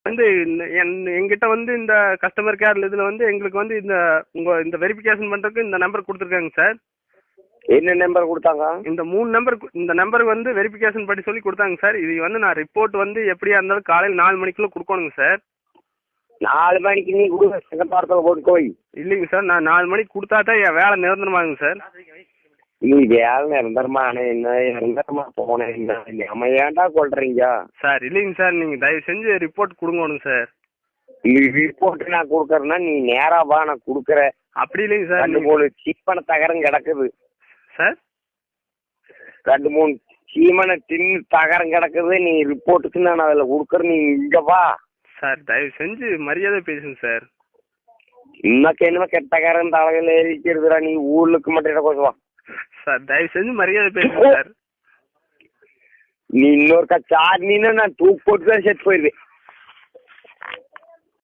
வந்து எங்கிட்ட வந்து இந்த கஸ்டமர் கேர்ல இதுல வந்து எங்களுக்கு வந்து இந்த வெரிஃபிகேஷன் பண்றதுக்கு இந்த நம்பர் கொடுத்துருக்காங்க சார். என்ன நம்பர் கொடுத்தாங்க? இந்த நம்பருக்கு வந்து வெரிஃபிகேஷன் பண்ணி சொல்லி கொடுத்தாங்க சார். இது வந்து நான் ரிப்போர்ட் வந்து எப்படியா இருந்தாலும் காலையில் 4 மணிக்குள்ள கொடுக்கணுங்க சார். 4 மணிக்கு நீ கொடுங்க, சிங்கப்பாரத்தில் போய். இல்லைங்க சார், நான் 4 மணிக்கு கொடுத்தா தான் என் வேலை நிரந்தரமாகுங்க சார். நீ வேலை நிரந்தரமா என்ன நிரந்தரமா போனேன் நம்ம ஏன்டா கொள்றீங்க சார்? இல்லைங்க சார், நீங்க தயவு செஞ்சு ரிப்போர்ட் கொடுங்கணும் சார். நீ ரிப்போர்ட் நான் கொடுக்கறேன்னா நீ நேரா வா, நான் கொடுக்குறேன். அப்படி இல்லைங்க சார், 2-3 சீப்பன தகரம் கிடக்குது சார். 2-3 சீமனை தின்னு தகரம் கிடக்குது. நீ ரிப்போர்ட்டுக்கு நான் அதில் கொடுக்குறேன். நீ இங்க வா சார். தயவு செஞ்சு மரியாதை பேசுங்க சார். இன்னக்கு என்னமோ கெட்டக்காரன் தலைகள் ஏறிக்கிறதுடா. நீ ஊருக்கு மட்டும் கொஞ்சம் வா சார். தயவு செஞ்சு மரியாதை பேசுங்க சார். நீ இன்னொருக்கா சார் நீனா நான் தூக்கு போட்டு தான் செத்து போயிருவேன்.